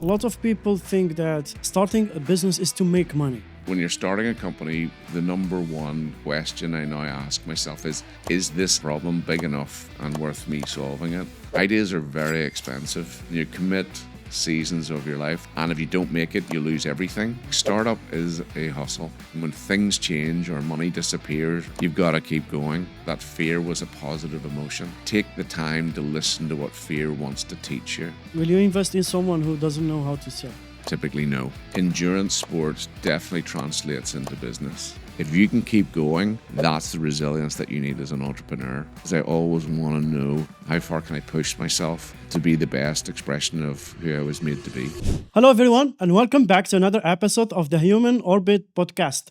A lot of people think that starting a business is to make money. When you're starting a company, the number one question I now ask myself is this problem big enough and worth me solving it? Ideas are very expensive. You commit seasons of your life, and if you don't make it, you lose everything. Startup is a hustle. When things change or money disappears, you've got to keep going. That fear was a positive emotion. Take the time to listen to what fear wants to teach you. Will you invest in someone who doesn't know how to sell? Typically, no. Endurance sports definitely translates into business. If you can keep going, that's the resilience that you need as an entrepreneur. Because I always want to know, how far can I push myself to be the best expression of who I was made to be. Hello, everyone, and welcome back to another episode of the Human Orbit podcast.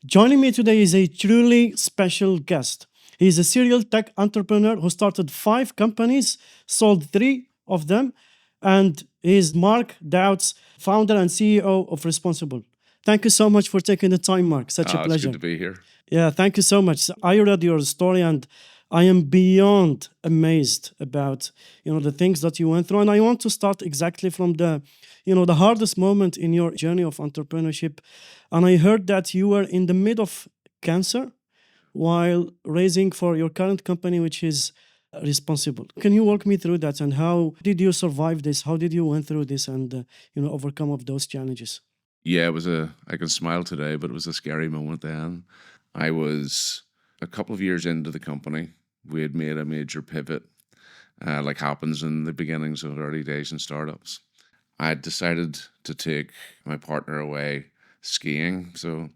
Joining me today is a truly special guest. He is a serial tech entrepreneur who started 5 companies, sold 3 of them, and he is Mark Douds, founder and CEO of Responsible. Thank you so much for taking the time, Mark. Such a pleasure. It's good to be here. Yeah, thank you so much. I read your story and I am beyond amazed about, the things that you went through. And I want to start exactly from the hardest moment in your journey of entrepreneurship. And I heard that you were in the middle of cancer while raising for your current company, which is Responsible. Can you walk me through that and how did you survive this? How did you went through this and, overcome of those challenges? Yeah, I can smile today, but it was a scary moment then. I was a couple of years into the company. We had made a major pivot, like happens in the beginnings of early days in startups. I had decided to take my partner away skiing. So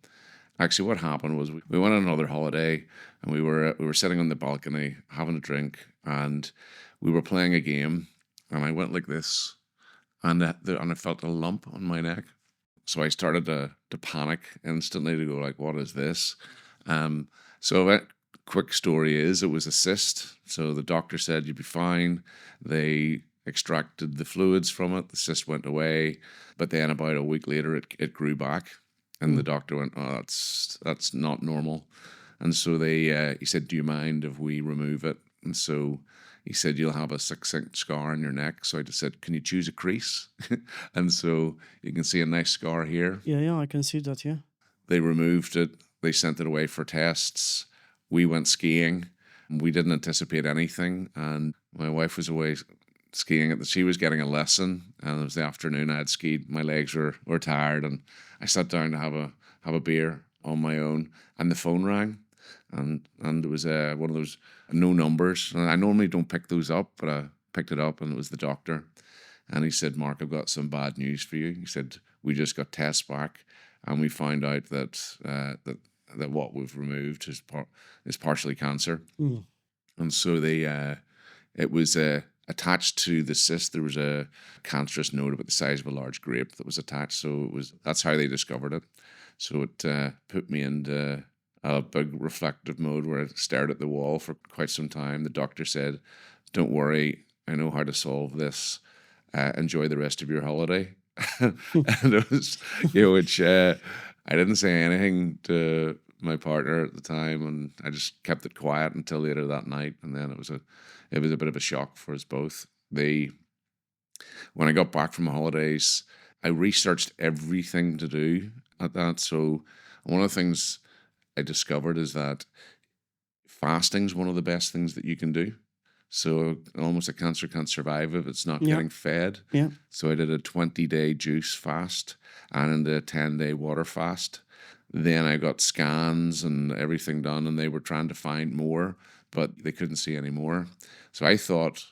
actually what happened was we went on another holiday and we were sitting on the balcony having a drink and we were playing a game and I went like this and I felt a lump on my neck. So I started to panic instantly to go like, what is this? Quick story is it was a cyst. So the doctor said you'd be fine. They extracted the fluids from it. The cyst went away. But then about a week later, it grew back. And the doctor went, oh, that's not normal. And so he said, do you mind if we remove it? And so he said, you'll have a 6-inch scar on your neck. So I just said, can you choose a crease? And so you can see a nice scar here. Yeah, I can see that, yeah. They removed it. They sent it away for tests. We went skiing. We didn't anticipate anything. And my wife was away skiing. She was getting a lesson. And it was the afternoon. I had skied. My legs were tired. And I sat down to have a beer on my own. And the phone rang. And it was one of those no numbers. And I normally don't pick those up, but I picked it up and it was the doctor. And he said, Mark, I've got some bad news for you. He said, we just got tests back and we found out that what we've removed is partially cancer. Mm. And so it was attached to the cyst. There was a cancerous node about the size of a large grape that was attached. So that's how they discovered it. So it put me into a big reflective mode where I stared at the wall for quite some time. The doctor said, don't worry, I know how to solve this. Enjoy the rest of your holiday. And it was, which I didn't say anything to my partner at the time, and I just kept it quiet until later that night. And then it was a bit of a shock for us both. When I got back from the holidays, I researched everything to do at that. So one of the things I discovered is that fasting is one of the best things that you can do. So almost a cancer can't survive if it's not getting fed. Yeah. So I did a 20-day juice fast and a 10-day water fast. Then I got scans and everything done, and they were trying to find more, but they couldn't see any more. So I thought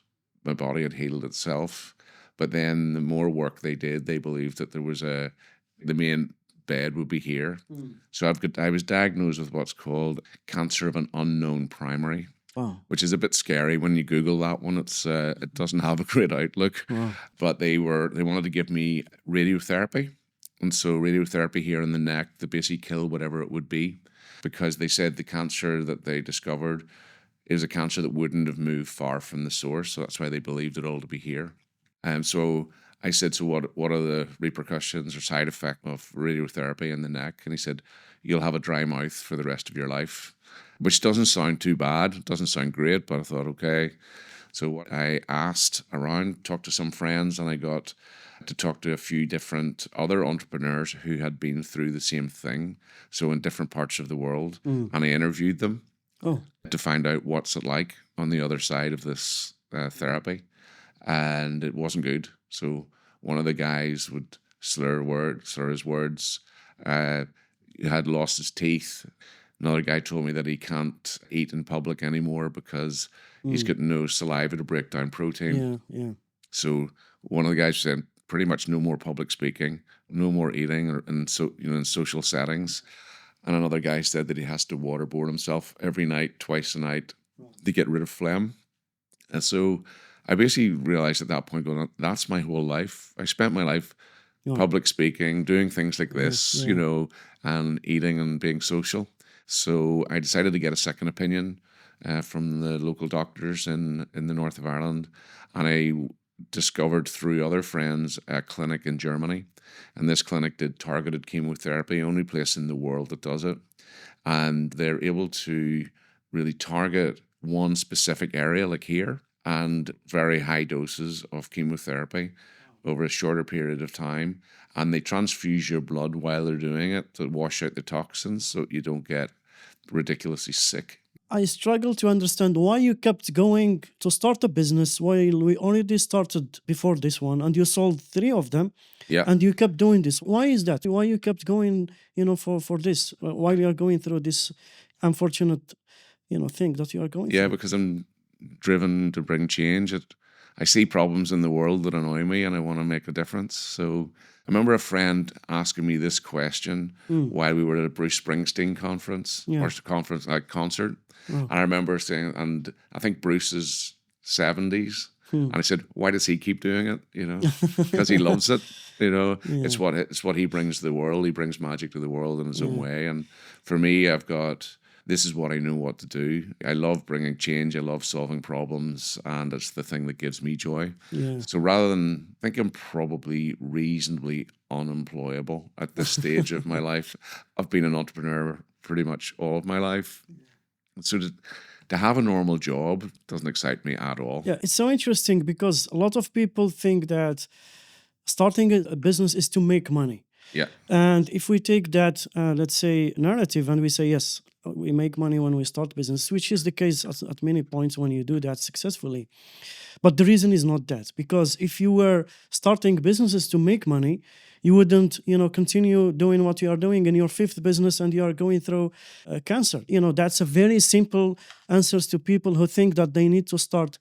my body had healed itself. But then the more work they did, they believed that there was the main bed would be here. Mm. So I was diagnosed with what's called cancer of an unknown primary. Wow. Which is a bit scary when you Google that one. It doesn't have a great outlook. Wow. But they wanted to give me radiotherapy. And so radiotherapy here in the neck to basically kill whatever it would be, because they said the cancer that they discovered is a cancer that wouldn't have moved far from the source. So that's why they believed it all to be here. So I said, so what are the repercussions or side effects of radiotherapy in the neck? And he said, you'll have a dry mouth for the rest of your life, which doesn't sound too bad. It doesn't sound great, but I thought, okay. So I asked around, talked to some friends, and I got to talk to a few different other entrepreneurs who had been through the same thing, so in different parts of the world, and I interviewed them Oh, to find out what's it like on the other side of this therapy, and it wasn't good. So one of the guys would slur his words. He had lost his teeth. Another guy told me that he can't eat in public anymore because he's got no saliva to break down protein. yeah. So one of the guys said pretty much no more public speaking, no more eating, or in social settings. And another guy said that he has to waterboard himself every night, twice a night, to get rid of phlegm. And so I basically realized at that point, going, that's my whole life. I spent my life Yeah. public speaking, doing things like this, yeah. and eating and being social. So I decided to get a second opinion from the local doctors in the north of Ireland. And I discovered through other friends a clinic in Germany. And this clinic did targeted chemotherapy, only place in the world that does it. And they're able to really target one specific area, like here, and very high doses of chemotherapy over a shorter period of time. And they transfuse your blood while they're doing it to wash out the toxins so you don't get ridiculously sick. I struggle to understand why you kept going to start a business while we already started before this one and you sold 3 of them. Yeah. And you kept doing this. Why is that? Why you kept going, for this while you are going through this unfortunate, thing that you are going Yeah, through? because I'm driven to bring change. I see problems in the world that annoy me and I want to make a difference. So I remember a friend asking me this question while we were at a Bruce Springsteen conference or concert. And I remember saying, and I think Bruce is 70s. And I said, why does he keep doing it? Because he loves it. It's what he brings to the world. He brings magic to the world in his own way. And for me, this is what I know what to do. I love bringing change. I love solving problems. And it's the thing that gives me joy. Yeah. So rather than, I think I'm probably reasonably unemployable at this stage of my life. I've been an entrepreneur pretty much all of my life. So to have a normal job doesn't excite me at all. Yeah, it's so interesting because a lot of people think that starting a business is to make money. Yeah. And if we take that, let's say, narrative and we say, yes, we make money when we start business, which is the case at many points when you do that successfully. But the reason is not that, because if you were starting businesses to make money, you wouldn't, continue doing what you are doing in your 5th business and you are going through cancer. That's a very simple answers to people who think that they need to start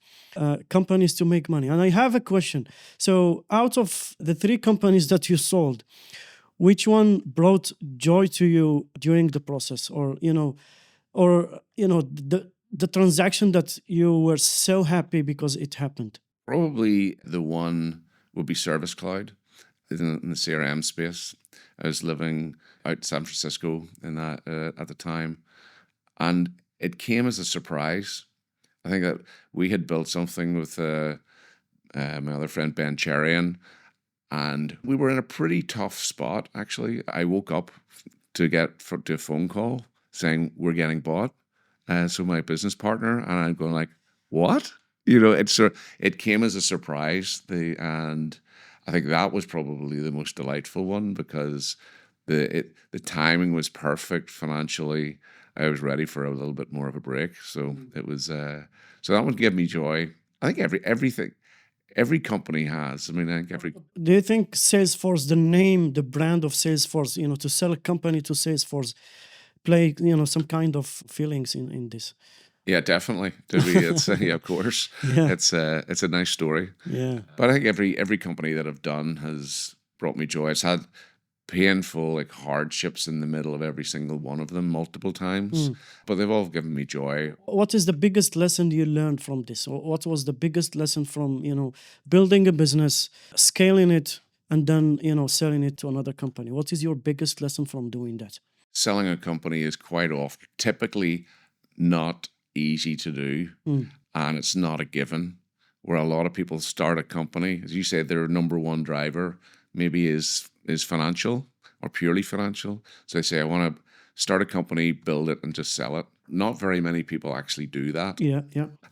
companies to make money. And I have a question. So out of the 3 companies that you sold, which one brought joy to you during the process, or the transaction that you were so happy because it happened? Probably the one would be Service Cloud in the CRM space. I was living out in San Francisco in that at the time, and it came as a surprise. I think that we had built something with my other friend Ben Cherian, and we were in a pretty tough spot, actually. I woke up to a phone call saying we're getting bought. So my business partner and I'm going like, what? It came as a surprise. And I think that was probably the most delightful one because the timing was perfect financially. I was ready for a little bit more of a break, so it was. So that one gave me joy. I think every company has. I think every. Do you think Salesforce, the name, the brand of Salesforce, to sell a company to Salesforce, play some kind of feelings in this? Yeah, definitely. It's yeah, of course. Yeah. It's a nice story. Yeah. But I think every company that I've done has brought me joy. It's had painful hardships in the middle of every single one of them multiple times, but they've all given me joy. What is the biggest lesson you learned from this? What was the biggest lesson from building a business, scaling it, and then selling it to another company? What is your biggest lesson from doing that? Selling a company is quite often typically not easy to do, and it's not a given. Where a lot of people start a company, as you say, their number one driver maybe is financial or purely financial. So they say, I want to start a company, build it, and just sell it. Not very many people actually do that. Yeah.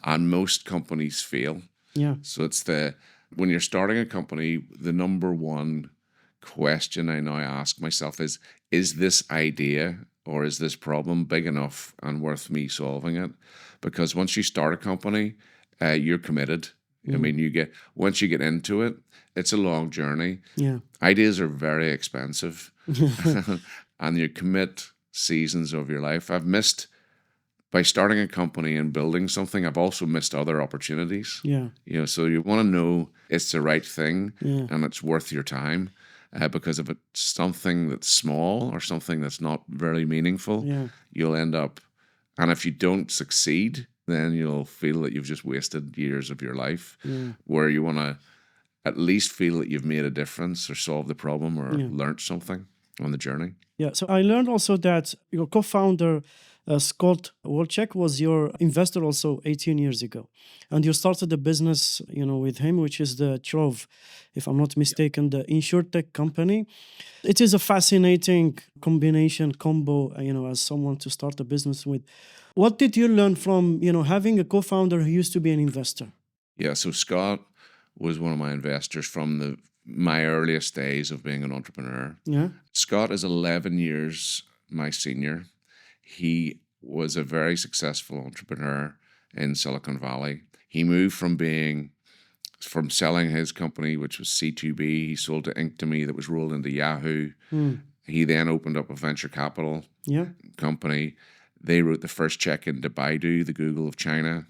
And most companies fail. Yeah. So it's the When you're starting a company, the number one question I now ask myself is this idea or is this problem big enough and worth me solving it? Because once you start a company, you're committed. I mean, once you get into it, it's a long journey. Yeah. Ideas are very expensive, and you commit seasons of your life. By starting a company and building something, I've also missed other opportunities. Yeah. So you want to know it's the right thing Yeah. and it's worth your time. Because if it's something that's small or something that's not very meaningful, Yeah. you'll end up, and if you don't succeed, then you'll feel that you've just wasted years of your life. Yeah. Where you want to at least feel that you've made a difference or solved the problem or Yeah. learned something on the journey. Yeah. So I learned also that your co-founder, Scott Wolchek, was your investor also 18 years ago. And you started a business, with him, which is the Trove, if I'm not mistaken, the insurtech company. It is a fascinating combo, as someone to start a business with. What did you learn from, having a co-founder who used to be an investor? Yeah, so Scott was one of my investors from my earliest days of being an entrepreneur. Yeah. Scott is 11 years my senior. He was a very successful entrepreneur in Silicon Valley. He moved from selling his company, which was C2B. He sold to Inc.to-Me that was rolled into Yahoo. He then opened up a venture capital company. They wrote the first check into Baidu, the Google of China.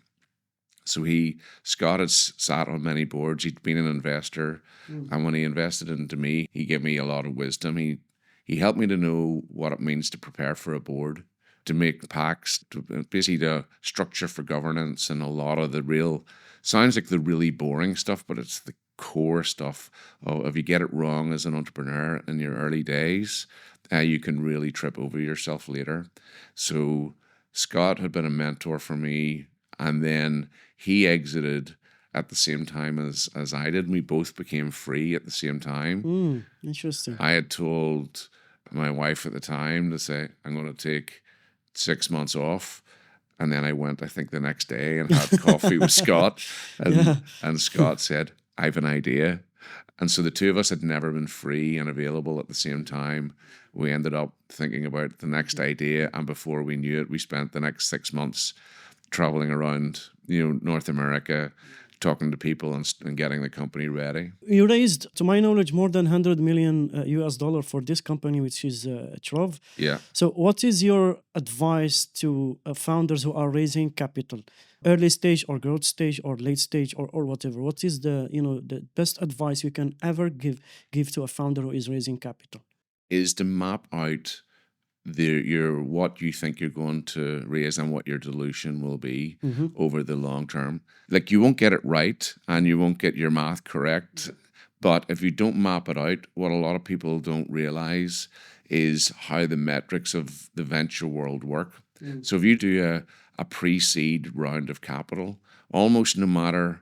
So Scott had sat on many boards. He'd been an investor. And when he invested into me, he gave me a lot of wisdom. He helped me to know what it means to prepare for a board, to make packs, basically to structure for governance, and a lot of sounds like the really boring stuff, but it's the core stuff. If you get it wrong as an entrepreneur in your early days, you can really trip over yourself later. So Scott had been a mentor for me, and then he exited at the same time as I did. We both became free at the same time. Interesting. I had told my wife at the time to say, I'm going to take 6 months off. And then I went, I think, the next day and had coffee with Scott. And Scott said, I have an idea. And so the two of us had never been free and available at the same time. We ended up thinking about the next idea. And before we knew it, we spent the next 6 months traveling around, North America, talking to people and getting the company ready. You raised, to my knowledge, more than 100 million US dollar for this company, which is Trove. Yeah. So what is your advice to founders who are raising capital, early stage or growth stage or late stage or whatever? What is the best advice you can ever give to a founder who is raising capital? Is to map out what you think you're going to raise and what your dilution will be over the long term. Like, you won't get it right and you won't get your math correct, but if you don't map it out, what a lot of people don't realize is how the metrics of the venture world work. So if you do a pre-seed round of capital, almost no matter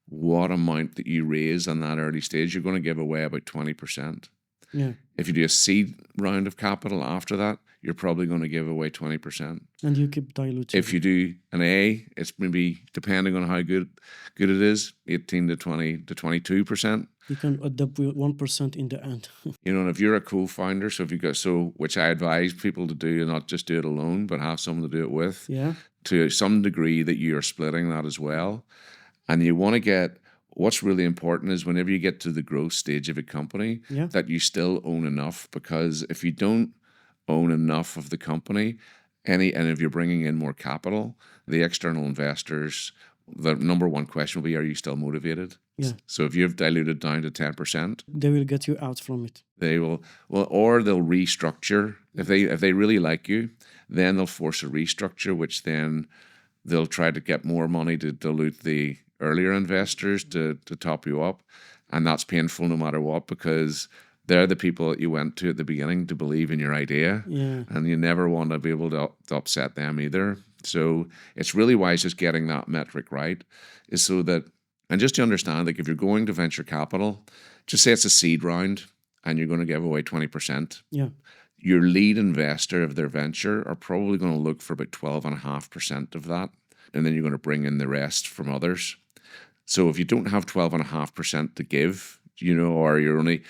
what amount that you raise on that early stage, you're going to give away about 20%. Yeah. If you do a seed round of capital after that, you're probably going to give away 20%. And you keep diluting. If you do an A, it's maybe, depending on how good it is, 18 to 20 to 22%. You can adapt with 1% in the end. And if you're a co-founder, which I advise people to do, and not just do it alone, but have someone to do it with, to some degree that you're splitting that as well. And you want to get, what's really important is whenever you get to the growth stage of a company, that you still own enough, because if you don't own enough of the company, and if you're bringing in more capital, the external investors, the number one question will be, are you still motivated? Yeah. So if you've diluted down to 10%, they will get you out from it. They will, or they'll restructure. If they really like you, then they'll force a restructure, which then they'll try to get more money to dilute the earlier investors to top you up. And that's painful no matter what, because they're the people that you went to at the beginning to believe in your idea. Yeah. And you never want to be able to upset them either. So it's really wise just getting that metric right, is so that, and just to understand, like, if you're going to venture capital, just say it's a seed round and you're going to give away 20%. Yeah. Your lead investor of their venture are probably going to look for about 12.5% of that. And then you're going to bring in the rest from others. So if you don't have 12.5% to give, or you're only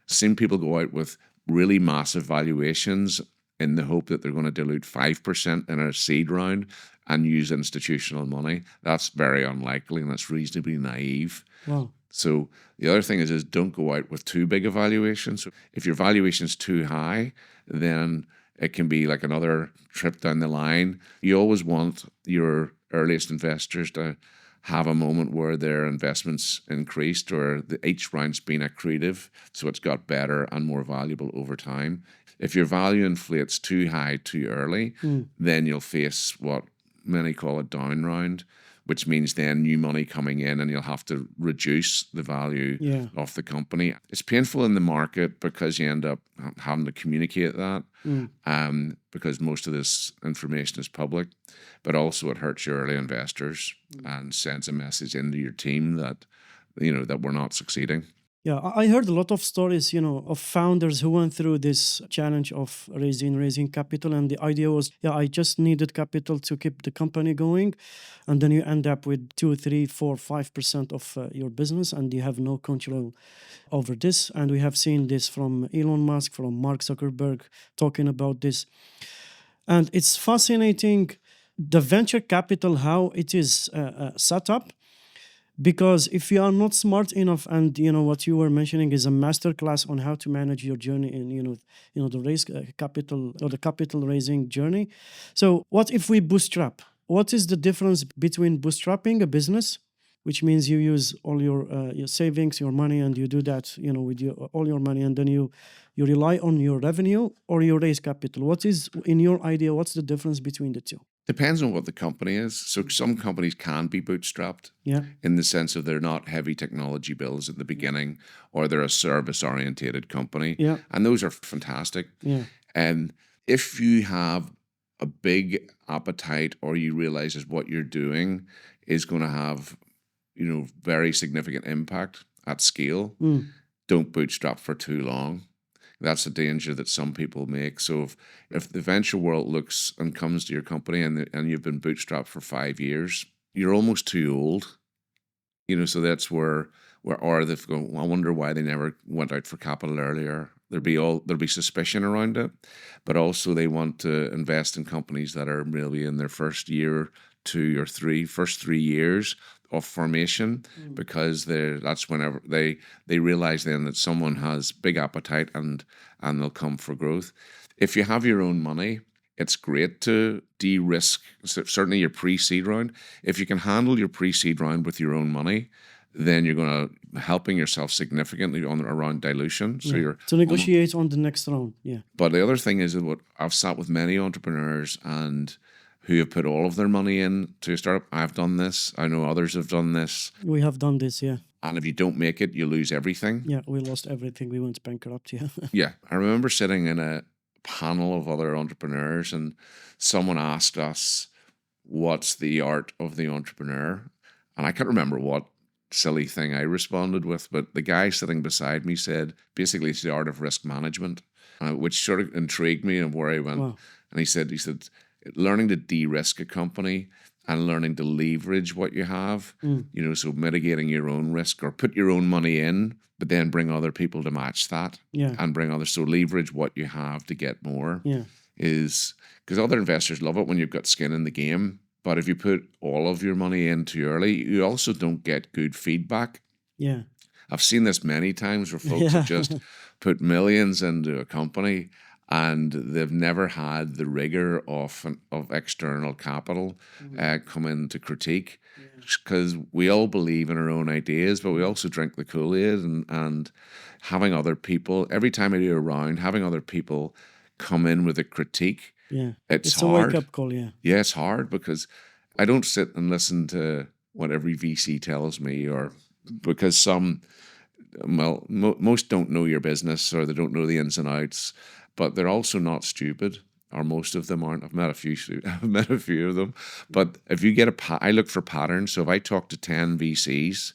seen people go out with really massive valuations in the hope that they're going to dilute 5% in a seed round and use institutional money. That's very unlikely and that's reasonably naive. Wow. So the other thing is don't go out with too big a valuation. So if your valuation's too high, then it can be like another trip down the line. You always want your earliest investors to have a moment where their investments increased or each round's been accretive, so it's got better and more valuable over time. If your value inflates too high too early, then you'll face what many call a down round, which means then new money coming in and you'll have to reduce the value of the company. It's painful in the market because you end up having to communicate that because most of this information is public, but also it hurts your early investors and sends a message into your team that, that we're not succeeding. Yeah, I heard a lot of stories, of founders who went through this challenge of raising capital, and the idea was, I just needed capital to keep the company going, and then you end up with 2, 3, 4, 5% of your business, and you have no control over this. And we have seen this from Elon Musk, from Mark Zuckerberg, talking about this, and it's fascinating the venture capital how it is set up. Because if you are not smart enough, and what you were mentioning is a masterclass on how to manage your journey in the raise capital or the capital raising journey. So what if we bootstrap? What is the difference between bootstrapping a business, which means you use all your savings, your money, and you do that with all your money, and then you rely on your revenue, or you raise capital? What is, in your idea, what's the difference between the two? Depends on what the company is. So some companies can be bootstrapped in the sense of they're not heavy technology bills at the beginning, or they're a service-orientated company. And those are fantastic. And if you have a big appetite, or you realize that what you're doing is going to have, very significant impact at scale, don't bootstrap for too long. That's a danger that some people make. So if the venture world looks and comes to your company and you've been bootstrapped for 5 years, you're almost too old. So that's where or they've gone, I wonder why they never went out for capital earlier. There'll be suspicion around it, but also they want to invest in companies that are really in their first year, 2 or 3, first 3 years of formation, because that's whenever they realize then that someone has big appetite and they'll come for growth. If you have your own money, it's great to de-risk, certainly your pre-seed round. If you can handle your pre-seed round with your own money, then you're going to helping yourself significantly around dilution. So you're to negotiate on the next round. But the other thing is that what I've sat with many entrepreneurs and who have put all of their money in to a startup. I've done this. I know others have done this. We have done this, And if you don't make it, you lose everything. Yeah, we lost everything. We went bankrupt, Yeah. I remember sitting in a panel of other entrepreneurs and someone asked us, what's the art of the entrepreneur? And I can't remember what silly thing I responded with, but the guy sitting beside me said, basically, it's the art of risk management, which sort of intrigued me and where I went. Wow. And he said, learning to de-risk a company and learning to leverage what you have, so mitigating your own risk or put your own money in, but then bring other people to match that and bring others. So leverage what you have to get more is because other investors love it when you've got skin in the game. But if you put all of your money in too early, you also don't get good feedback. Yeah. I've seen this many times where folks have just put millions into a company and they've never had the rigor of external capital come in to critique, because we all believe in our own ideas, but we also drink the Kool-Aid, and having other people, every time I do a round, having other people come in with a critique, it's hard. A wake-up call, Yeah, it's hard because I don't sit and listen to what every VC tells me, or because most don't know your business or they don't know the ins and outs. But they're also not stupid, or most of them aren't. I've met a few of them. But if you get I look for patterns. So if I talk to 10 VCs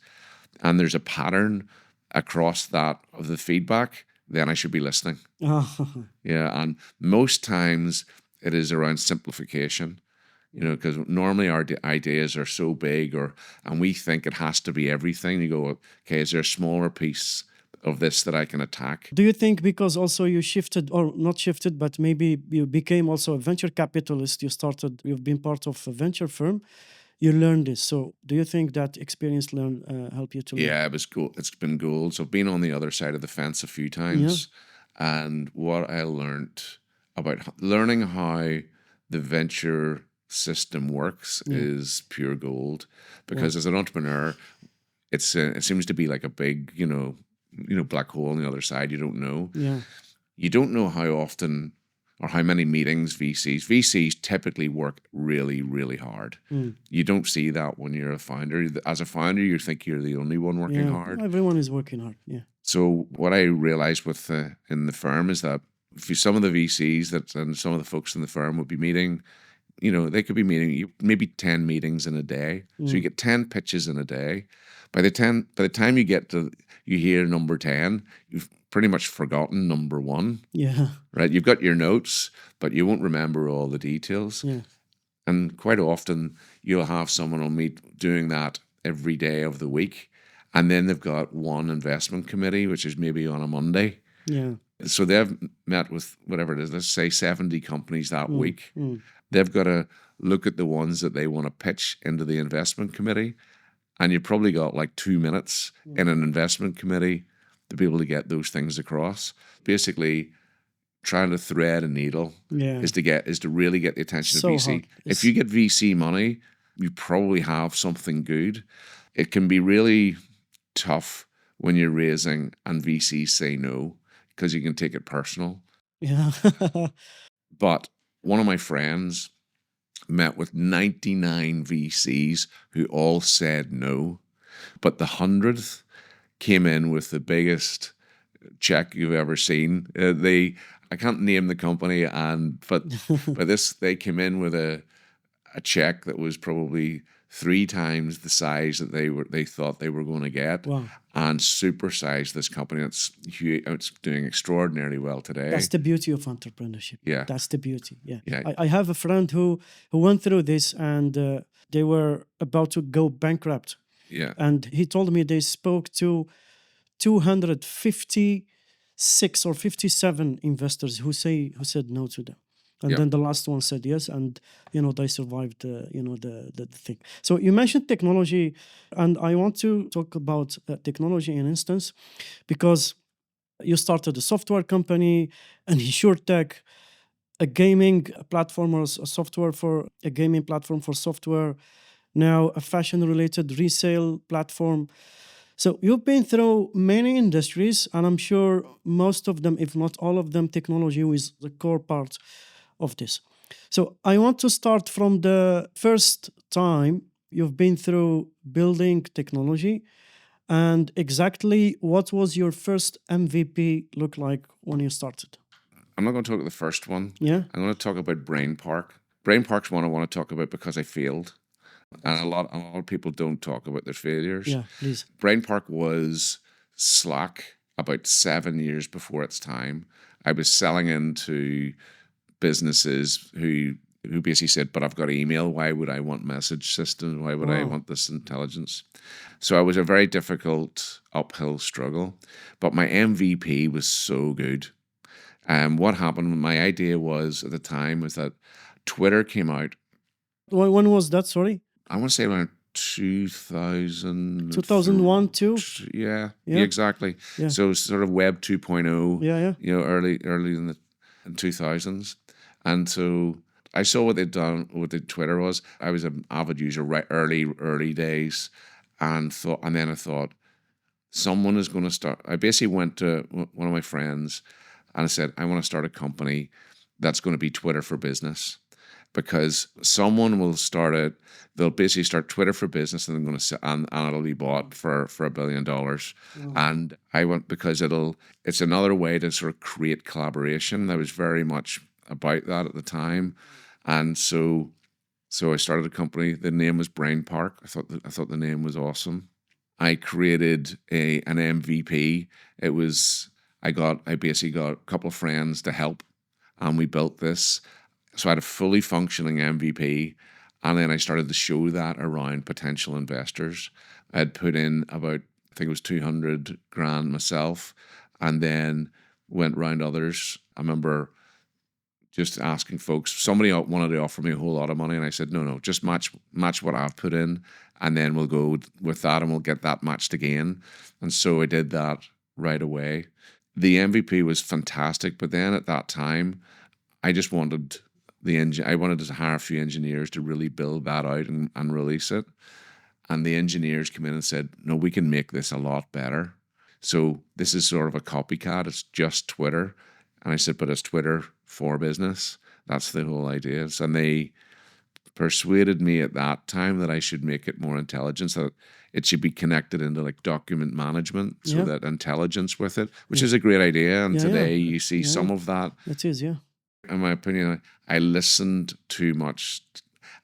and there's a pattern across that of the feedback, then I should be listening. Yeah, and most times it is around simplification. because normally our ideas are so big, and we think it has to be everything. You go, okay, is there a smaller piece of this that I can attack? Do you think because also you shifted, or not shifted, but maybe you became also a venture capitalist, you've been part of a venture firm, you learned this. So do you think that experience help you to learn? Yeah, it's been gold. So I've been on the other side of the fence a few times, and what I learned about learning how the venture system works is pure gold. Because as an entrepreneur, it seems to be like a big, black hole on the other side. You don't know. Yeah. You don't know how often or how many meetings VCs typically work really, really hard. You don't see that when you're a founder. As a founder, you think you're the only one working hard. Everyone is working hard. Yeah. So what I realized in the firm is that some of the VCs and some of the folks in the firm would be meeting, they could be meeting maybe 10 meetings in a day. So you get 10 pitches in a day. By the time you hear number 10, you've pretty much forgotten number 1. Yeah. Right? You've got your notes, but you won't remember all the details. Yeah. And quite often you'll have someone on meet doing that every day of the week. And then they've got one investment committee, which is maybe on a Monday. Yeah. So they've met with whatever it is, let's say 70 companies that week. They've got to look at the ones that they want to pitch into the investment committee. And you've probably got like 2 minutes in an investment committee to be able to get those things across. Basically, trying to thread a needle is to really get the attention of VC. Hard. If you get VC money, you probably have something good. It can be really tough when you're raising and VCs say no, because you can take it personal. Yeah. But one of my friends met with 99 VCs who all said no, but the 100th came in with the biggest check you've ever seen. I can't name the company, but they came in with a check that was probably 3 times the size that they thought they were going to get. Wow. And supersized this company. It's doing extraordinarily well today. That's the beauty of entrepreneurship. Yeah. That's the beauty. Yeah. Yeah. I have a friend who went through this, and they were about to go bankrupt. Yeah. And he told me they spoke to 256 or 57 investors who said no to them. And then the last one said yes, and they survived the thing. So you mentioned technology, and I want to talk about technology in instance, because you started a software company, an InsurTech, a gaming platform, or a software for a gaming platform for software, now a fashion-related resale platform. So you've been through many industries, and I'm sure most of them, if not all of them, technology is the core part of this. So I want to start from the first time you've been through building technology, and exactly what was your first MVP look like when you started? I'm not going to talk about the first one. Yeah. I'm going to talk about Brain Park. Brain Park's one I want to talk about because I failed. And a lot of people don't talk about their failures. Yeah, please. Brain Park was Slack about 7 years before its time. I was selling into businesses who basically said, but I've got email. Why would I want message systems? Why would I want this intelligence? So it was a very difficult uphill struggle. But my MVP was so good. What happened, my idea was at the time was that Twitter came out. When was that, sorry? I want to say around 2000. 2001, 2? Yeah, exactly. Yeah. So sort of Web 2.0, Yeah. Early in the 2000s. And so I saw what they'd done, what the Twitter was. I was an avid user right early days, and then I thought, someone is going to start. I basically went to one of my friends and I said, I want to start a company that's going to be Twitter for business, because someone will start it. They'll basically start Twitter for business, and they're going to and it'll be bought for $1 billion. And I went because it's another way to sort of create collaboration. I was very much about that at the time, and so I started a company. The name was Brain Park. I thought the name was awesome. I created an MVP. I basically got a couple of friends to help, and we built this. So I had a fully functioning MVP, And then I started to show that around potential investors. I'd put in about, I think it was 200 grand myself, and then went round others. I remember just asking folks, somebody wanted to offer me a whole lot of money, and I said, no, just match what I've put in, and then we'll go with that and we'll get that matched again. And so I did that right away. The MVP was fantastic, but then at that time, I just wanted I wanted to hire a few engineers to really build that out and release it. And the engineers came in and said, no, we can make this a lot better. So this is sort of a copycat. It's just Twitter. And I said, but it's Twitter for business. That's the whole idea. And they persuaded me at that time that I should make it more intelligent, so that it should be connected into like document management, so that intelligence with it, which is a great idea. And today you see some of that. It is, yeah. In my opinion, I listened too much,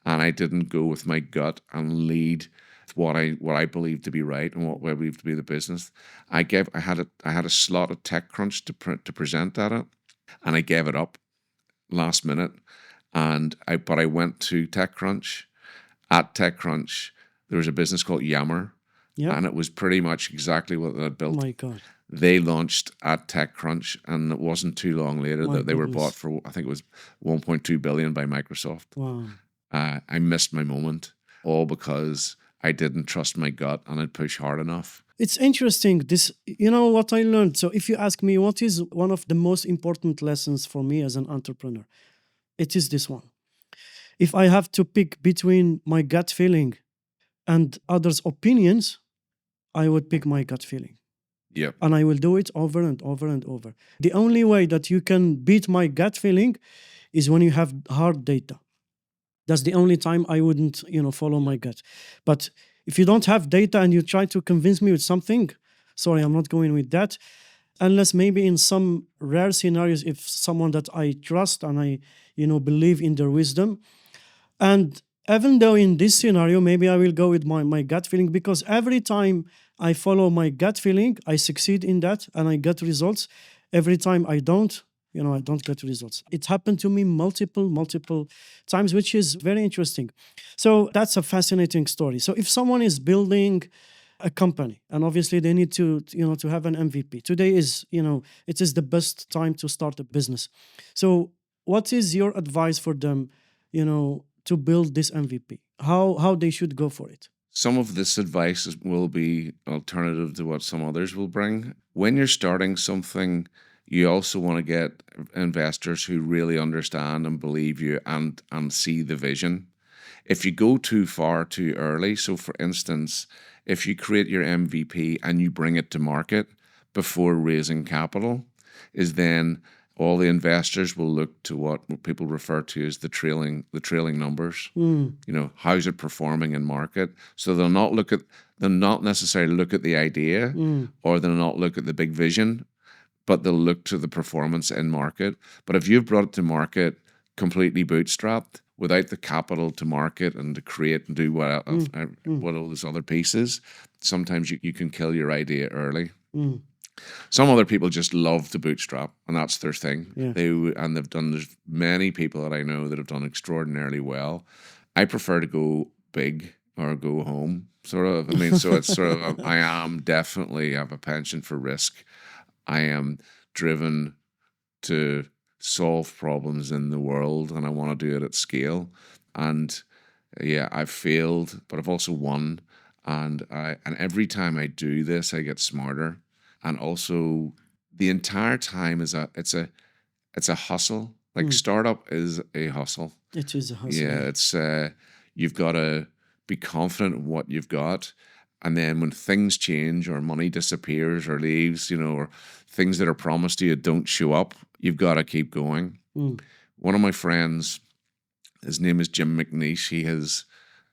and I didn't go with my gut and lead what I believed to be right and what I believed to be the business. I had a slot at TechCrunch to present at it, and I gave it up last minute. But I went to TechCrunch. At TechCrunch, there was a business called Yammer, and it was pretty much exactly what they had built. Oh my God. They launched at TechCrunch, and it wasn't too long later that they were bought for, I think it was 1.2 billion by Microsoft. Wow. I missed my moment, all because I didn't trust my gut and I'd push hard enough. It's interesting. This, what I learned. So if you ask me what is one of the most important lessons for me as an entrepreneur, it is this one. If I have to pick between my gut feeling and others' opinions, I would pick my gut feeling. Yep. And I will do it over and over and over. The only way that you can beat my gut feeling is when you have hard data. That's the only time I wouldn't, follow my gut. But if you don't have data and you try to convince me with something, sorry, I'm not going with that. Unless maybe in some rare scenarios, if someone that I trust and I, believe in their wisdom. And even though in this scenario, maybe I will go with my gut feeling, because every time I follow my gut feeling, I succeed in that and I get results. Every time I don't, I don't get results. It happened to me multiple times, which is very interesting. So that's a fascinating story. So if someone is building a company, and obviously they need to have an MVP. Today is, it is the best time to start a business. So what is your advice for them, to build this MVP? How they should go for it? Some of this advice will be alternative to what some others will bring. When you're starting something, you also want to get investors who really understand and believe you and see the vision. If you go too far too early, so for instance, if you create your MVP and you bring it to market before raising capital, is then all the investors will look to what people refer to as the trailing numbers. How's it performing in market? So they'll not necessarily look at the idea, or they'll not look at the big vision, but they'll look to the performance in market. But if you've brought it to market completely bootstrapped, without the capital to market and to create and do what all those other pieces, sometimes you can kill your idea early. Some other people just love to bootstrap, and that's their thing. Yeah. There's many people that I know that have done extraordinarily well. I prefer to go big or go home, sort of. I mean, so it's sort of, I have a penchant for risk. I am driven to solve problems in the world, and I want to do it at scale. And yeah, I've failed, but I've also won. And every time I do this, I get smarter. And also, the entire time it's a hustle. Like startup is a hustle. It is a hustle. Yeah, it's you've got to be confident in what you've got, and then when things change or money disappears or leaves, or things that are promised to you don't show up, you've got to keep going. One of my friends, his name is Jim McNeish. He has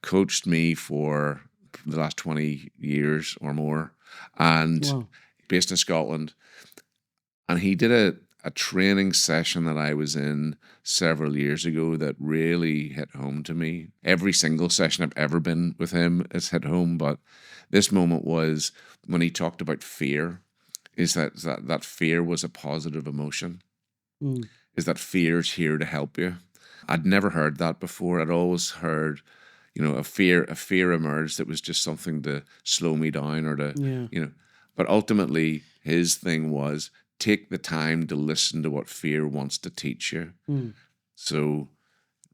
coached me for the last 20 years or more, and based in Scotland. And he did a training session that I was in several years ago that really hit home to me. Every single session I've ever been with him has hit home, but this moment was when he talked about fear, is that fear was a positive emotion, is that fear is here to help you. I'd never heard that before. I'd always heard, a fear emerged that was just something to slow me down or to, Yeah. but ultimately his thing was take the time to listen to what fear wants to teach you. Mm. So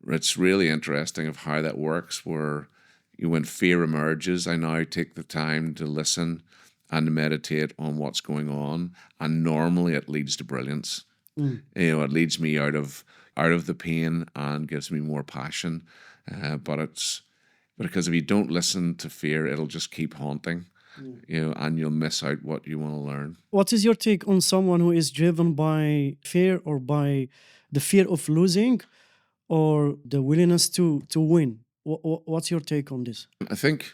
it's really interesting of how that works, where when fear emerges, I now take the time to listen and meditate on what's going on. And normally it leads to brilliance. Mm. It leads me out of the pain and gives me more passion. But it's because if you don't listen to fear, it'll just keep haunting, and you'll miss out what you want to learn. What is your take on someone who is driven by fear or by the fear of losing or the willingness to win? What's your take on this? I think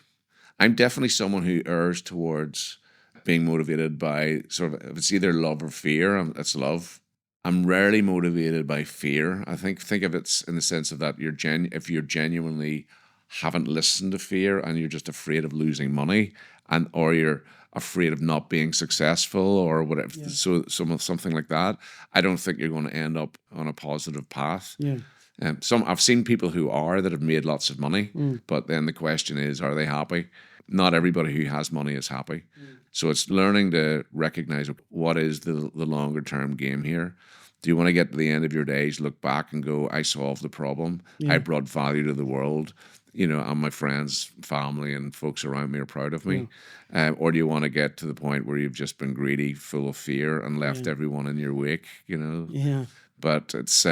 I'm definitely someone who errs towards being motivated by sort of, if it's either love or fear, it's love. I'm rarely motivated by fear. I think of it in the sense of that if you're genuinely haven't listened to fear and you're just afraid of losing money, and or you're afraid of not being successful or whatever, Yeah. so something like that, I don't think you're going to end up on a positive path. Yeah. I've seen people that have made lots of money, but then the question is, are they happy? Not everybody who has money is happy. So it's learning to recognize what is the longer term game here. Do you want to get to the end of your days, look back and go, I solved the problem. Yeah. I brought value to the world, and my friends, family, and folks around me are proud of me. Or do you want to get to the point where you've just been greedy, full of fear, and left everyone in your wake, Yeah. But it's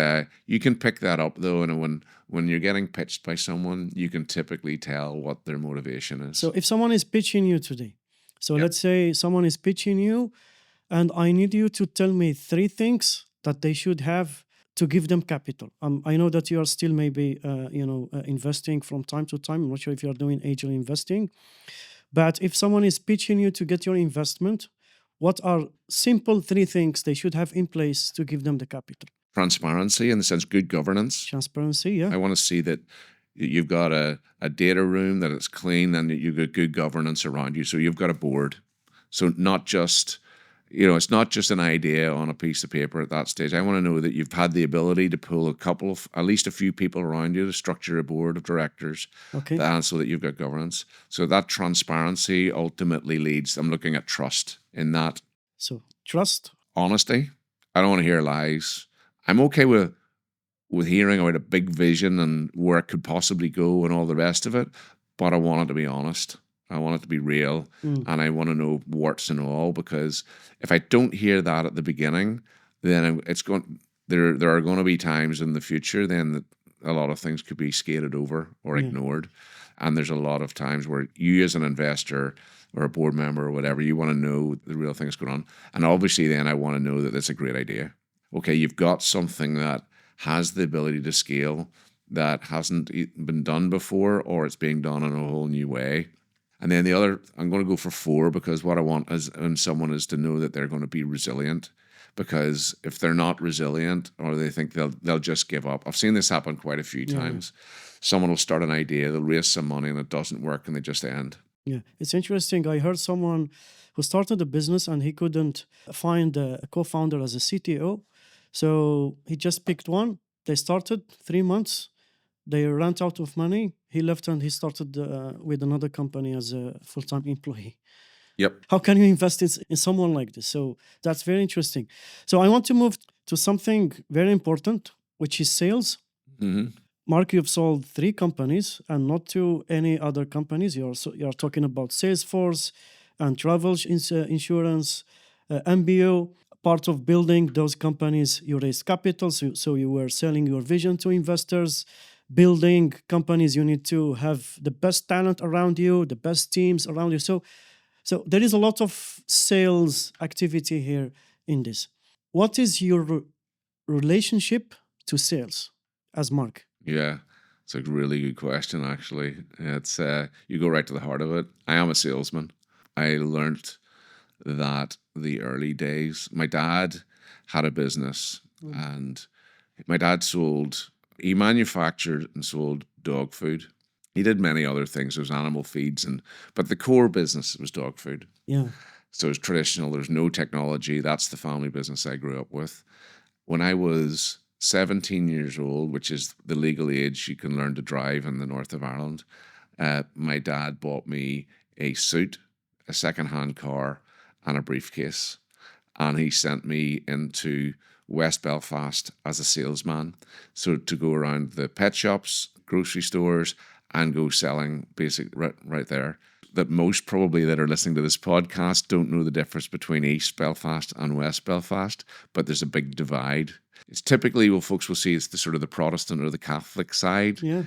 you can pick that up though, and when you're getting pitched by someone, you can typically tell what their motivation is. So if someone is pitching you today, so Yeah. let's say someone is pitching you, and I need you to tell me 3 things that they should have to give them capital. I know that you are still maybe investing from time to time. I'm not sure if you are doing angel investing, but if someone is pitching you to get your investment, what are simple 3 things they should have in place to give them the capital? Transparency, in the sense, good governance. Transparency, yeah. I want to see that you've got a data room, that it's clean, and that you've got good governance around you. So you've got a board. So not just, it's not just an idea on a piece of paper at that stage. I want to know that you've had the ability to pull at least a few people around you to structure a board of directors, Okay. so that you've got governance. So that transparency ultimately leads, I'm looking at trust in that. So trust. Honesty. I don't want to hear lies. I'm okay with hearing about a big vision and where it could possibly go and all the rest of it, but I want it to be honest. I want it to be real, and I want to know warts and all, because if I don't hear that at the beginning, then there are going to be times in the future then that a lot of things could be skated over or ignored. And there's a lot of times where you as an investor or a board member or whatever, you want to know the real things going on. And obviously then I want to know that it's a great idea. Okay, you've got something that has the ability to scale, that hasn't been done before, or it's being done in a whole new way. And then the other, I'm going to go for 4, because what I want in someone is to know that they're going to be resilient. Because if they're not resilient, or they think they'll just give up. I've seen this happen quite a few times. Someone will start an idea, they'll raise some money, and it doesn't work, and they just end. Yeah, it's interesting. I heard someone who started a business and he couldn't find a co-founder as a CTO. So he just picked one. They started 3 months. They ran out of money. He left and he started with another company as a full-time employee. Yep. How can you invest in someone like this? So that's very interesting. So I want to move to something very important, which is sales. Mm-hmm. Mark, you've sold 3 companies and not to any other companies. You're talking about Salesforce and travel insurance, MBO. Part of building those companies, you raised capital, so you were selling your vision to investors. Building companies, you need to have the best talent around you, the best teams around you. So there is a lot of sales activity here in this. What is your relationship to sales as Mark? Yeah, it's a really good question, actually. It's you go right to the heart of it. I am a salesman. I learned that the early days. My dad had a business, and my dad he manufactured and sold dog food. He did many other things. There was animal feeds, but the core business was dog food. Yeah. So it was traditional. There's no technology. That's the family business I grew up with. When I was 17 years old, which is the legal age you can learn to drive in the north of Ireland, my dad bought me a suit, a second-hand car, and a briefcase. And he sent me into West Belfast as a salesman. So to go around the pet shops, grocery stores, and go selling right there. That most probably that are listening to this podcast don't know the difference between East Belfast and West Belfast, but there's a big divide. It's typically what folks will see it's the sort of the Protestant or the Catholic side, Yeah.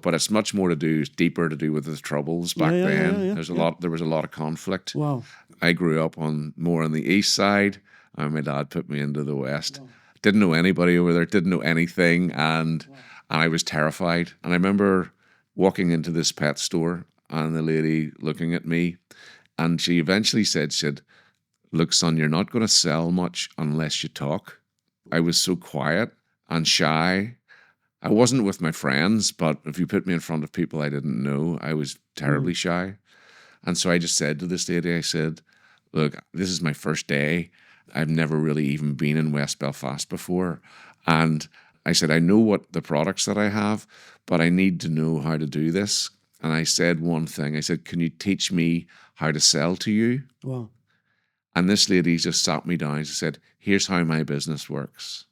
but it's much more to do, it's deeper to do with the troubles back then. Yeah. There was a lot of conflict. Wow. I grew up more on the east side, and my dad put me into the west. Wow. Didn't know anybody over there, didn't know anything, and I was terrified. And I remember walking into this pet store and the lady looking at me, and she eventually said, "Look, son, you're not going to sell much unless you talk." I was so quiet and shy. I wasn't with my friends, but if you put me in front of people I didn't know, I was terribly shy. And so I just said to this lady, I said, "Look, this is my first day. I've never really even been in West Belfast before. And I said, I know what the products that I have, but I need to know how to do this." And I said one thing. I said, "Can you teach me how to sell to you?" Wow. And this lady just sat me down. She said, "Here's how my business works."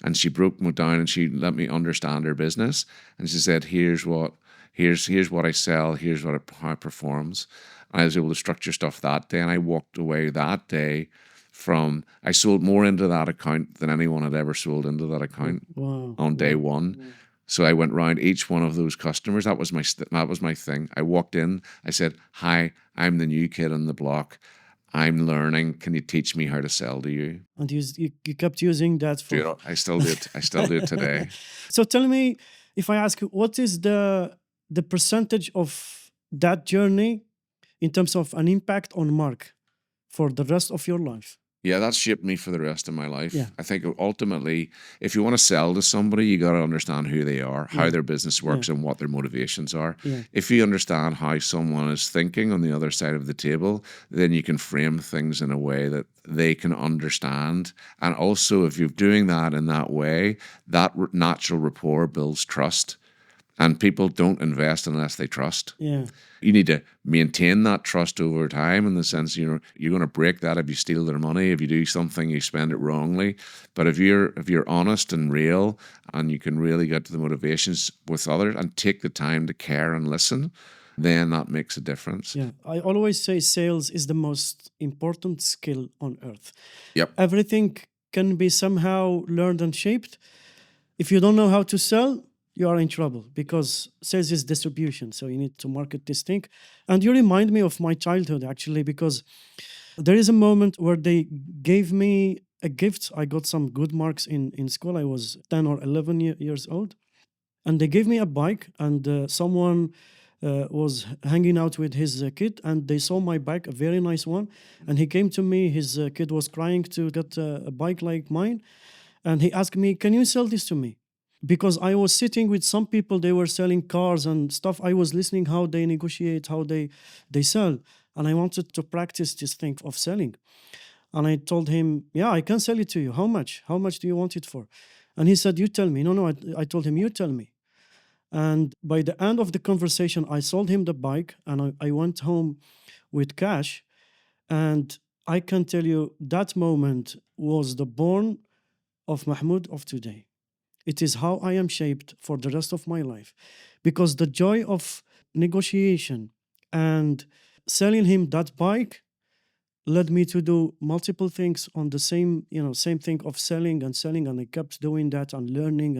And she broke me down and she let me understand her business. And she said, here's what I sell, here's how it performs. And I was able to structure stuff that day. And I walked away that day I sold more into that account than anyone had ever sold into that account on day one. Wow. So I went round each one of those customers. That was my thing. I walked in. I said, "Hi, I'm the new kid on the block. I'm learning. Can you teach me how to sell to you?" And you kept using that for... Dude, I still do it. I still do it today. So tell me, if I ask you, what is the percentage of that journey in terms of an impact on Mark for the rest of your life? Yeah, that shaped me for the rest of my life. Yeah. I think ultimately, if you want to sell to somebody, you got to understand who they are, how their business works, and what their motivations are. Yeah. If you understand how someone is thinking on the other side of the table, then you can frame things in a way that they can understand. And also, if you're doing that in that way, that natural rapport builds trust. And people don't invest unless they trust. Yeah. You need to maintain that trust over time in the sense, you're going to break that if you steal their money, if you do something, you spend it wrongly. But if you're honest and real and you can really get to the motivations with others and take the time to care and listen, then that makes a difference. Yeah. I always say sales is the most important skill on earth. Yep. Everything can be somehow learned and shaped. If you don't know how to sell, you are in trouble, because sales is distribution. So you need to market this thing. And you remind me of my childhood, actually, because there is a moment where they gave me a gift. I got some good marks in school. I was 10 or 11 years old. And they gave me a bike, and someone was hanging out with his kid, and they saw my bike, a very nice one. And he came to me. His kid was crying to get a bike like mine. And he asked me, "Can you sell this to me?" Because I was sitting with some people, they were selling cars and stuff. I was listening how they negotiate, how they sell. And I wanted to practice this thing of selling. And I told him, "Yeah, I can sell it to you. How much? How much do you want it for?" And he said, "You tell me." No, I told him, "You tell me." And by the end of the conversation, I sold him the bike, and I went home with cash. And I can tell you that moment was the born of Mahmoud of today. It is how I am shaped for the rest of my life, because the joy of negotiation and selling him that bike led me to do multiple things on the same thing of selling and selling. And I kept doing that and learning.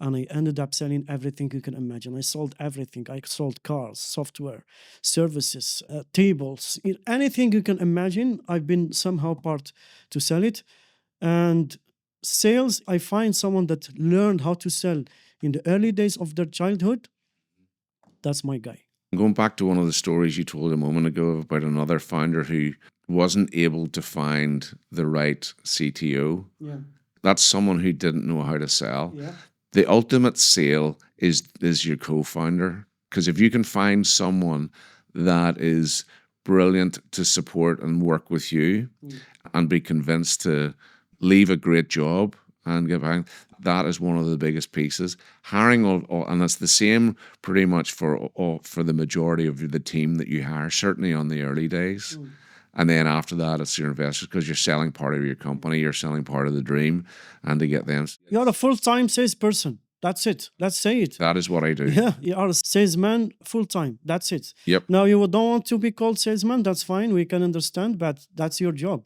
And I ended up selling everything you can imagine. I sold everything. I sold cars, software, services, tables, anything you can imagine. I've been somehow part to sell it. And sales, I find someone that learned how to sell in the early days of their childhood. That's my guy. Going back to one of the stories you told a moment ago about another founder who wasn't able to find the right CTO. Yeah. That's someone who didn't know how to sell. Yeah. The ultimate sale is your co-founder. Because if you can find someone that is brilliant to support and work with you and be convinced to leave a great job and get behind. That is one of the biggest pieces. Hiring, and that's the same pretty much for the majority of the team that you hire, certainly on the early days. And then after that, it's your investors, because you're selling part of your company, you're selling part of the dream, and to get them. You're a full-time salesperson. That's it. Let's say it. That is what I do. Yeah, you are a salesman full-time. That's it. Yep. Now, you don't want to be called salesman. That's fine. We can understand, but that's your job.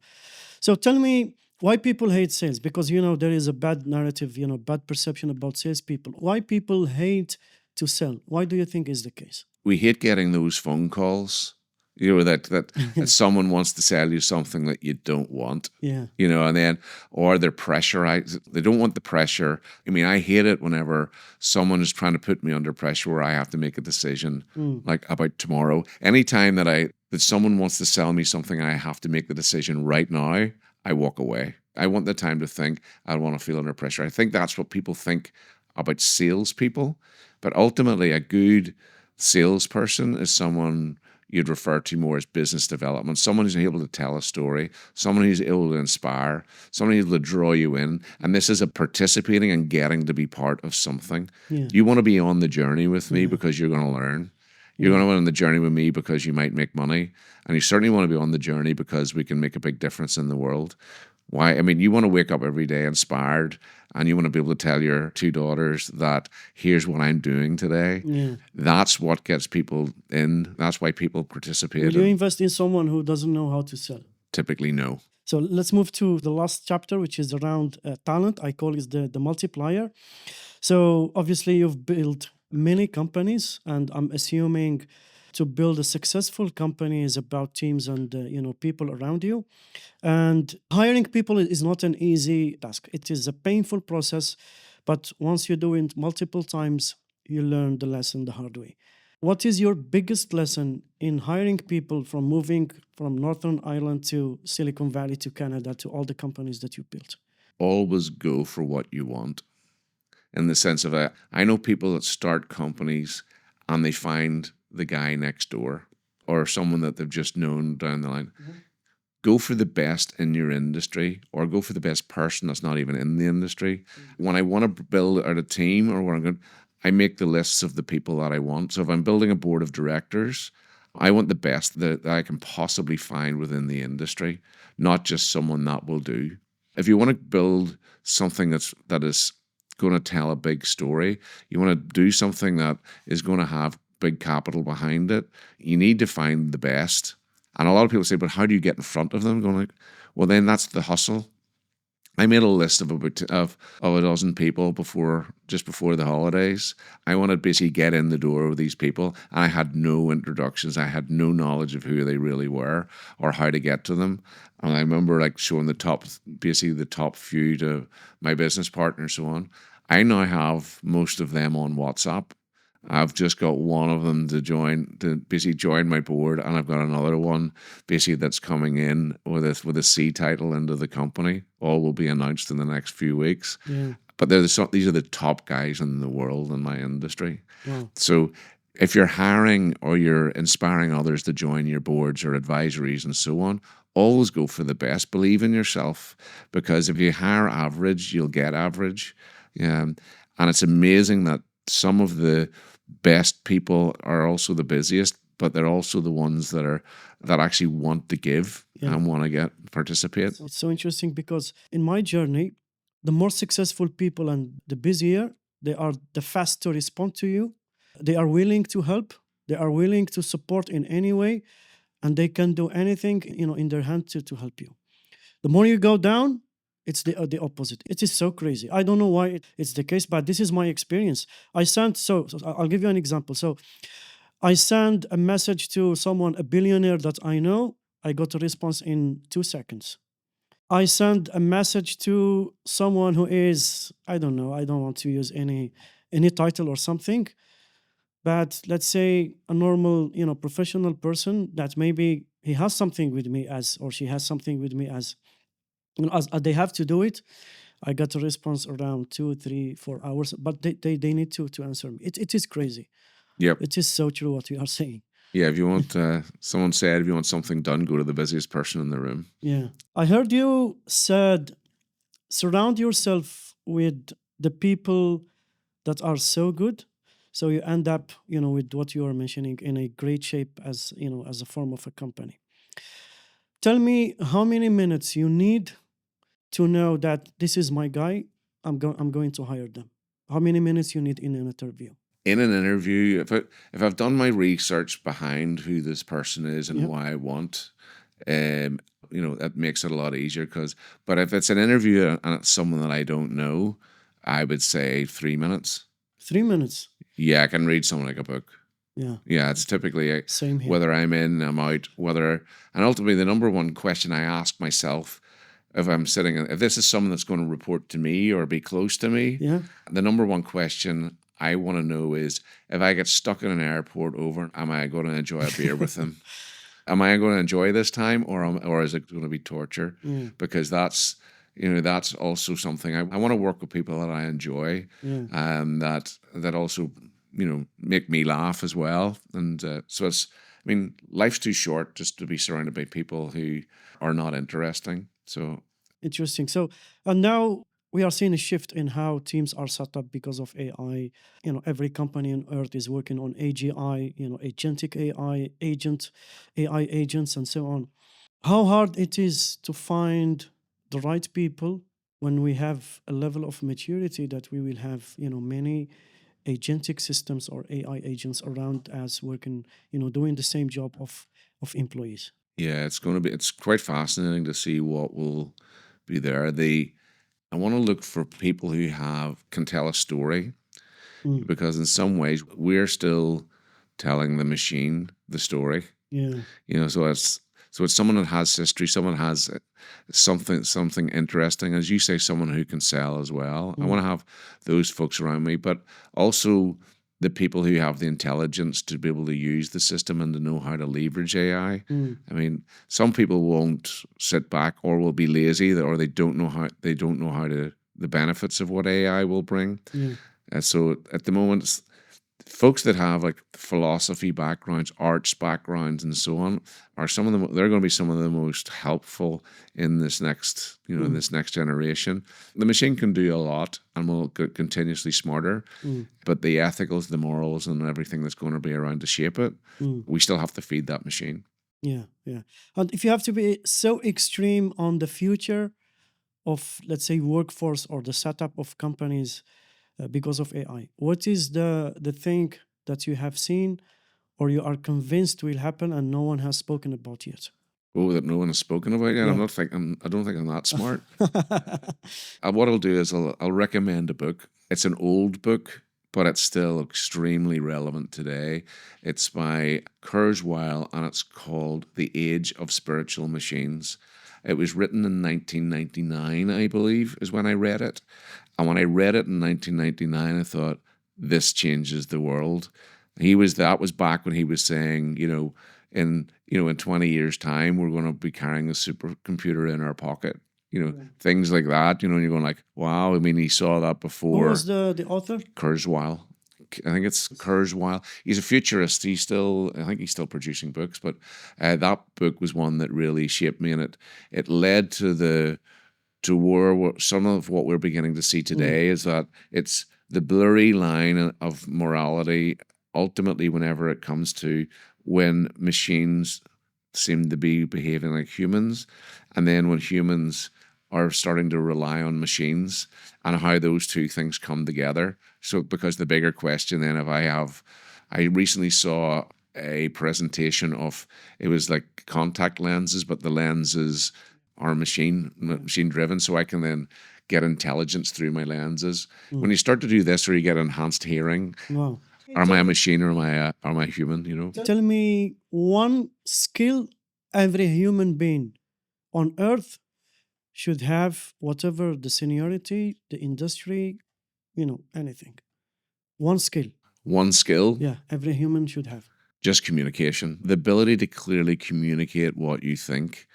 So tell me why people hate sales, because, there is a bad narrative, bad perception about salespeople. Why people hate to sell? Why do you think is the case? We hate getting those phone calls, that someone wants to sell you something that you don't want. Yeah. And then, or they're pressurized. They don't want the pressure. I mean, I hate it whenever someone is trying to put me under pressure where I have to make a decision, like about tomorrow. Anytime that someone wants to sell me something and I have to make the decision right now, I walk away. I want the time to think. I don't want to feel under pressure. I think that's what people think about salespeople. But ultimately, a good salesperson is someone you'd refer to more as business development, someone who's able to tell a story, someone who's able to inspire, someone who's able to draw you in. And this is a participating and getting to be part of something. Yeah. You want to be on the journey with me because you're going to learn. You're going to be on the journey with me because you might make money. And you certainly want to be on the journey because we can make a big difference in the world. Why? I mean, you want to wake up every day inspired, and you want to be able to tell your two daughters that here's what I'm doing today. Yeah. That's what gets people in. That's why people participate. Will you invest in someone who doesn't know how to sell? Typically, no. So let's move to the last chapter, which is around talent. I call it the multiplier. So obviously, you've built many companies, and I'm assuming to build a successful company is about teams and people around you. And hiring people is not an easy task. It is a painful process, but once you do it multiple times, you learn the lesson the hard way. What is your biggest lesson in hiring people from moving from Northern Ireland to Silicon Valley to Canada to all the companies that you built? Always go for what you want. In the sense of, I know people that start companies and they find the guy next door or someone that they've just known down the line. Go for the best in your industry, or go for the best person that's not even in the industry. When I want to build out a team, or where I'm going, I make the lists of the people that I want. So if I'm building a board of directors, I want the best that I can possibly find within the industry, not just someone that will do. If you want to build something that is going to tell a big story, you want to do something that is going to have big capital behind it, you need to find the best. And a lot of people say, but how do you get in front of them? Going like, well, then that's the hustle. I made a list of a dozen people just before the holidays. I wanted to basically get in the door with these people, and I had no introductions. I had no knowledge of who they really were or how to get to them. And I remember like showing the top few to my business partner and so on. I now have most of them on WhatsApp. I've just got one of them to basically join my board, and I've got another one basically that's coming in with a C title into the company. All will be announced in the next few weeks. Yeah. But these are the top guys in the world in my industry. Wow. So if you're hiring or you're inspiring others to join your boards or advisories and so on, always go for the best. Believe in yourself, because if you hire average, you'll get average. And it's amazing that some of the best people are also the busiest, but they're also the ones that actually want to give and want to participate. It's so interesting, because in my journey, the more successful people and the busier, they are the faster to respond to you. They are willing to help. They are willing to support in any way, and they can do anything in their hand to help you. The more you go down, it's the opposite. It is so crazy. I don't know why it's the case, but this is my experience. So I'll give you an example. So I sent a message to someone, a billionaire that I know. I got a response in 2 seconds. I sent a message to someone who is, I don't know, I don't want to use any title or something, but let's say a normal, professional person that maybe he has something with me or she has something with me as they have to do it. I got a response around 2, 3, 4 hours, but they need to answer me. It is crazy. Yep. It is so true what you are saying. Yeah, if you want, someone said, if you want something done, go to the busiest person in the room. Yeah. I heard you said surround yourself with the people that are so good, so you end up, with what you are mentioning, in a great shape as, as a form of a company. Tell me how many minutes you need to know that this is my guy. I'm going to hire them. How many minutes you need in an interview? In an interview, if I've done my research behind who this person is and Yep. why I want, um, that makes it a lot easier. But if it's an interview and it's someone that I don't know, I would say 3 minutes. 3 minutes. Yeah, I can read someone like a book. Yeah. Yeah, it's typically Same here. whether I'm in, I'm out, and ultimately the number one question I ask myself if I'm if this is someone that's going to report to me or be close to me, Yeah. the number one question I want to know is, if I get stuck in an airport am I going to enjoy a beer with them? Am I going to enjoy this time, or is it going to be torture? Yeah. Because that's also something I want to work with people that I enjoy, Yeah. that also make me laugh as well. And so life's too short just to be surrounded by people who are not interesting. So Interesting. So, and now we are seeing a shift in how teams are set up because of AI. Every company on earth is working on AGI, agentic AI, AI agents, and so on. How hard it is to find the right people when we have a level of maturity that we will have, many agentic systems or AI agents around us working, doing the same job of employees. yeah, it's quite fascinating to see what will be there. I want to look for people who can tell a story, Mm. because in some ways we're still telling the machine the story. Yeah. So it's someone that has history, someone has something interesting, as you say, someone who can sell as well. I want to have those folks around me, but also the people who have the intelligence to be able to use the system and to know how to leverage AI. Some people won't sit back, or will be lazy, or they don't know how to the benefits of what AI will bring. Yeah. So at the moment, folks that have like philosophy backgrounds, arts backgrounds, and so on are they're going to be some of the most helpful in this next, in this next generation. The machine can do a lot and will get continuously smarter, but the ethicals, the morals, and everything that's going to be around to shape it, we still have to feed that machine. Yeah, yeah. And if you have to be so extreme on the future of, let's say, workforce or the setup of companies because of AI, what is the thing that you have seen or you are convinced will happen and no one has spoken about yet? Oh, that no one has spoken about yet. Yeah. I don't think I'm that smart. What I'll do is I'll recommend a book. It's an old book, but it's still extremely relevant today. It's by Kurzweil, and it's called The Age of Spiritual Machines. It was written in 1999, I believe, is when I read it. And when I read it in 1999, I thought, this changes the world. That was back when he was saying, in 20 years' time, we're going to be carrying a supercomputer in our pocket. Things like that, and you're going like, wow. He saw that before. Who was the author? Kurzweil. I think it's Kurzweil. He's a futurist. I think he's still producing books, but that book was one that really shaped me, and it led to where some of what we're beginning to see today is that it's the blurry line of morality, ultimately, whenever it comes to when machines seem to be behaving like humans, and then when humans are starting to rely on machines, and how those two things come together. So, because the bigger question then, I recently saw a presentation of, it was like contact lenses, but the lenses are machine driven, so I can then get intelligence through my lenses. When you start to do this, or you get enhanced hearing, Wow. am I a machine, or am I human? Tell me one skill every human being on earth should have, whatever the seniority, the industry, anything. One skill. One skill. Yeah, every human should have. Just communication. The ability to clearly communicate what you think,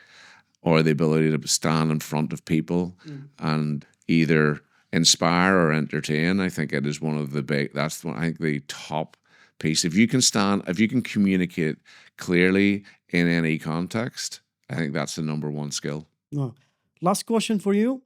or the ability to stand in front of people and either inspire or entertain. I think it is one of the I think the top piece. If you can communicate clearly in any context, I think that's the number one skill. Last question for you.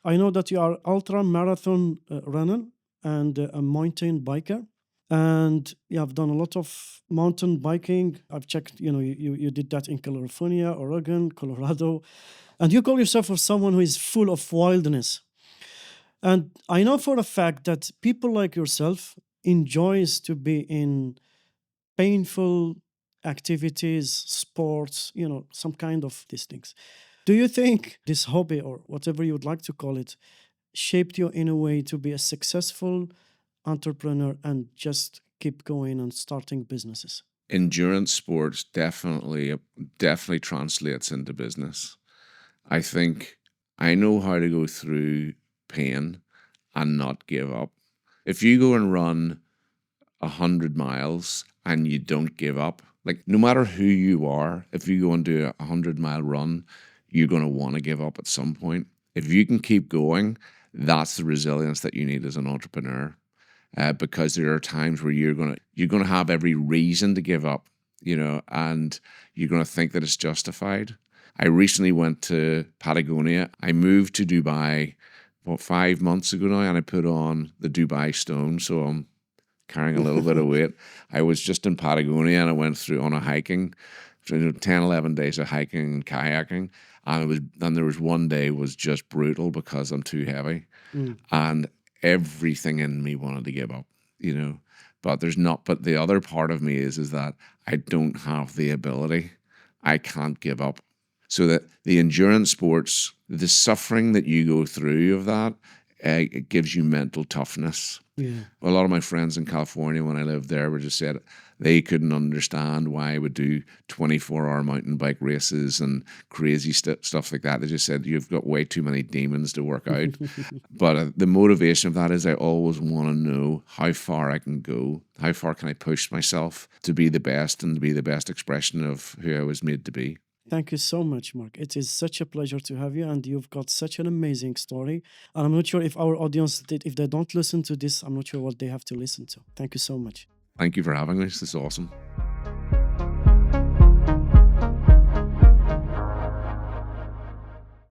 I know that you are ultra marathon runner and a mountain biker, and you have done a lot of mountain biking. I've checked, you did that in California, Oregon, Colorado, and you call yourself as someone who is full of wildness. And I know for a fact that people like yourself enjoys to be in painful activities, sports, some kind of these things. Do you think this hobby, or whatever you would like to call it, shaped you in a way to be a successful entrepreneur and just keep going and starting businesses? Endurance sports definitely translates into business. I think I know how to go through pain and not give up. If you go and run 100 miles and you don't give up, like no matter who you are, if you go and do a 100-mile run, you're going to want to give up at some point. If you can keep going, that's the resilience that you need as an entrepreneur. Because there are times where you're gonna have every reason to give up, and you're gonna think that it's justified. I recently went to Patagonia. I moved to Dubai 5 months ago now, and I put on the Dubai stone, so I'm carrying a little bit of weight. I was just in Patagonia and I went through on a hiking, 10, 11 days of hiking and kayaking. And there was one day was just brutal because I'm too heavy. Mm. And everything in me wanted to give up, but there's not, but the other part of me is that I don't have the ability. I can't give up. So that the endurance sports, the suffering that you go through of that, it gives you mental toughness. Yeah. A lot of my friends in California when I lived there were just said they couldn't understand why I would do 24-hour mountain bike races and crazy stuff like that. They just said, you've got way too many demons to work out. But the motivation of that is I always want to know how far I can go. How far can I push myself to be the best and to be the best expression of who I was made to be. Thank you so much, Mark. It is such a pleasure to have you, and you've got such an amazing story. And I'm not sure if our audience, if they don't listen to this, I'm not sure what they have to listen to. Thank you so much. Thank you for having me. This is awesome.